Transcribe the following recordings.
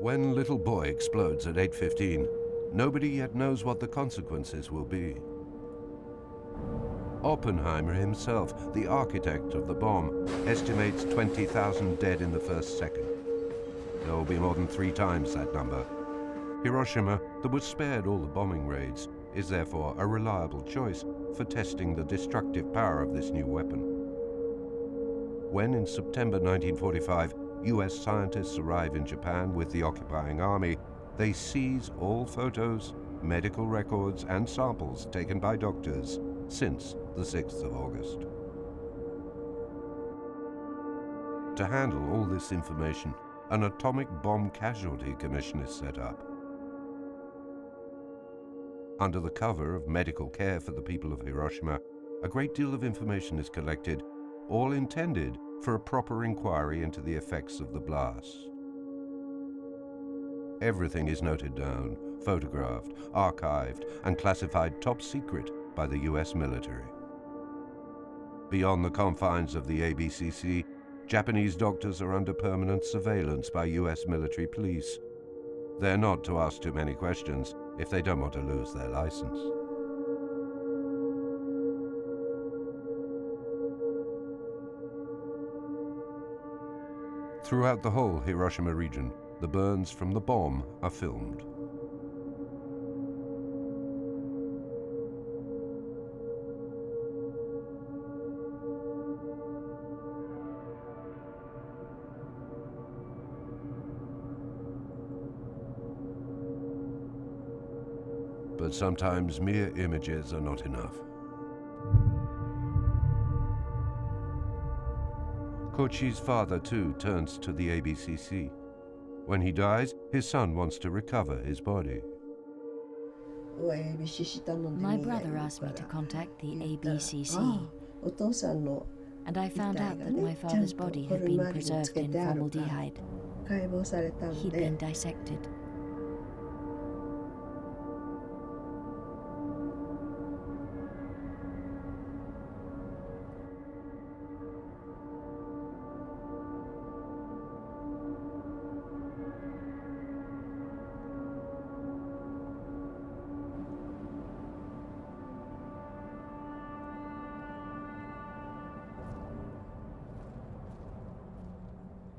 When Little Boy explodes at 8:15, nobody yet knows what the consequences will be. Oppenheimer himself, the architect of the bomb, estimates 20,000 dead in the first second. There will be more than 3 times that number. Hiroshima, that was spared all the bombing raids, is therefore a reliable choice for testing the destructive power of this new weapon. When in September 1945, US scientists arrive in Japan with the occupying army, they seize all photos, medical records, and samples taken by doctors since the 6th of August. To handle all this information, an Atomic Bomb Casualty Commission is set up. Under the cover of medical care for the people of Hiroshima, a great deal of information is collected, all intended for a proper inquiry into the effects of the blast. Everything is noted down, photographed, archived, and classified top secret by the US military. Beyond the confines of the ABCC, Japanese doctors are under permanent surveillance by US military police. They're not to ask too many questions if they don't want to lose their license. Throughout the whole Hiroshima region, the burns from the bomb are filmed. But sometimes mere images are not enough. Kochi's father, too, turns to the ABCC. When he dies, his son wants to recover his body. My brother asked me to contact the ABCC, and I found out that my father's body had been preserved in formaldehyde. He'd been dissected.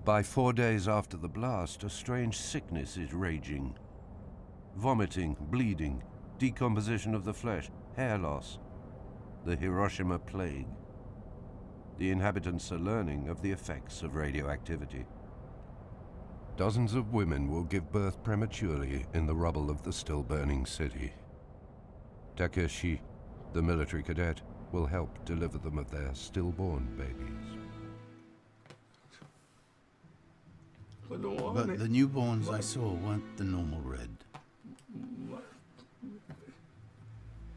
By 4 days after the blast, a strange sickness is raging. Vomiting, bleeding, decomposition of the flesh, hair loss. The Hiroshima Plague. The inhabitants are learning of the effects of radioactivity. Dozens of women will give birth prematurely in the rubble of the still burning city. Takeshi, the military cadet, will help deliver them of their stillborn babies. But the newborns I saw weren't the normal red.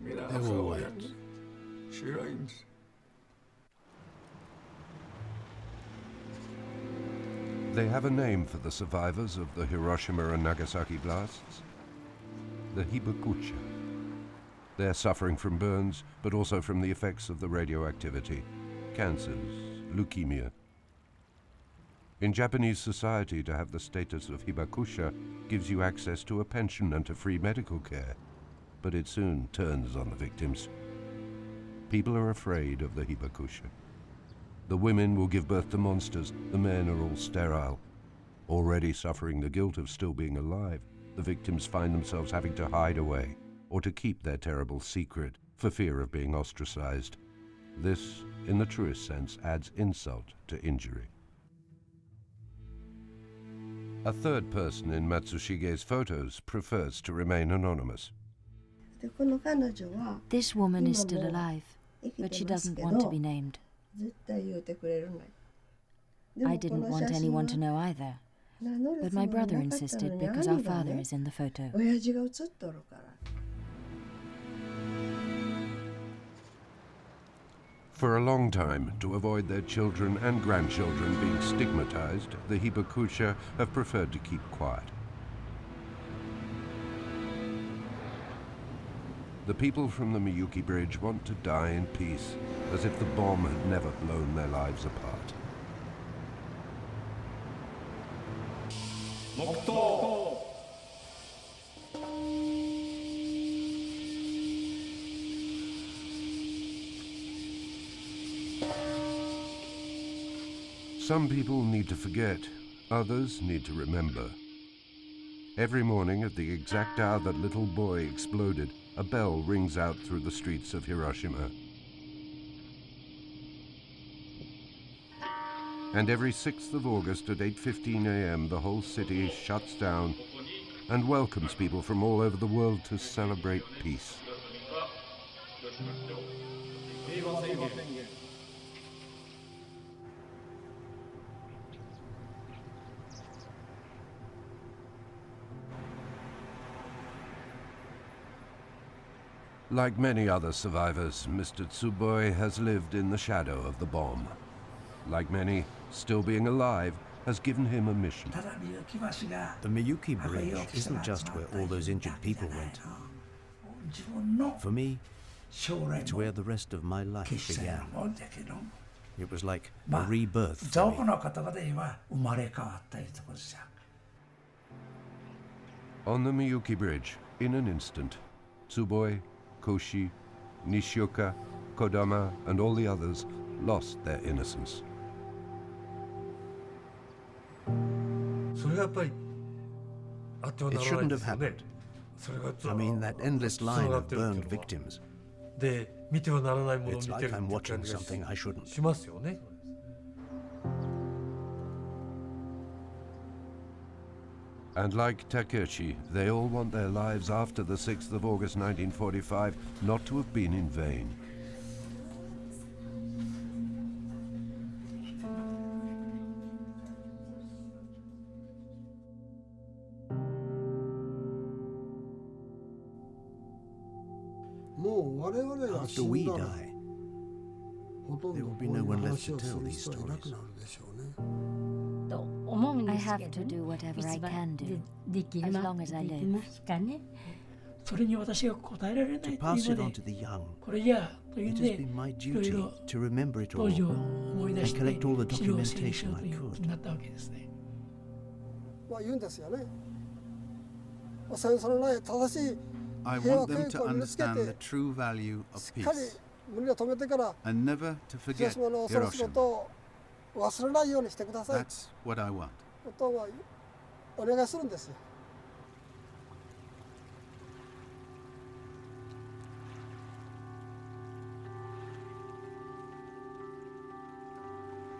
They were white. They have a name for the survivors of the Hiroshima and Nagasaki blasts. The Hibakusha. They're suffering from burns, but also from the effects of the radioactivity, cancers, leukemia. In Japanese society, to have the status of Hibakusha gives you access to a pension and to free medical care, but it soon turns on the victims. People are afraid of the Hibakusha. The women will give birth to monsters, the men are all sterile. Already suffering the guilt of still being alive, the victims find themselves having to hide away or to keep their terrible secret for fear of being ostracized. This, in the truest sense, adds insult to injury. A third person in Matsushige's photos prefers to remain anonymous. This woman is still alive, but she doesn't want to be named. I didn't want anyone to know either, but my brother insisted because our father is in the photo. For a long time, to avoid their children and grandchildren being stigmatized, the Hibakusha have preferred to keep quiet. The people from the Miyuki Bridge want to die in peace, as if the bomb had never blown their lives apart. Some people need to forget, others need to remember. Every morning at the exact hour that little boy exploded, a bell rings out through the streets of Hiroshima. And every 6th of August at 8:15 a.m. the whole city shuts down and welcomes people from all over the world to celebrate peace. Like many other survivors, Mr. Tsuboi has lived in the shadow of the bomb. Like many, still being alive has given him a mission. The Miyuki Bridge isn't just where all those injured people went. For me, it's where the rest of my life began. It was like a rebirth for me. On the Miyuki Bridge, in an instant, Tsuboi, Koshi, Nishioka, Kodama, and all the others lost their innocence. It shouldn't have happened. I mean, that endless line of burned victims. It's like I'm watching something I shouldn't. And like Takeshi, they all want their lives after the 6th of August 1945 not to have been in vain. After we die, there will be no one left to tell these stories. I have to do whatever I can do, as long as I live. To pass it on to the young, it has been my duty to remember it all and collect all the documentation I could. I want them to understand the true value of peace and never to forget Hiroshima. That's what I want.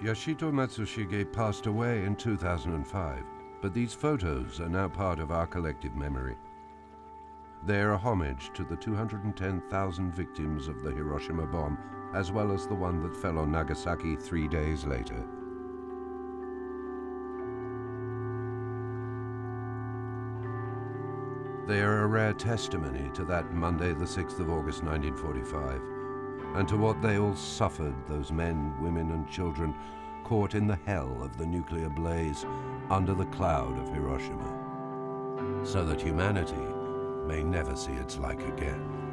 Yashito Matsushige passed away in 2005, but these photos are now part of our collective memory. They are a homage to the 210,000 victims of the Hiroshima bomb, as well as the one that fell on Nagasaki 3 days later. They are a rare testimony to that Monday, the 6th of August 1945, and to what they all suffered, those men, women, and children caught in the hell of the nuclear blaze under the cloud of Hiroshima, so that humanity may never see its like again.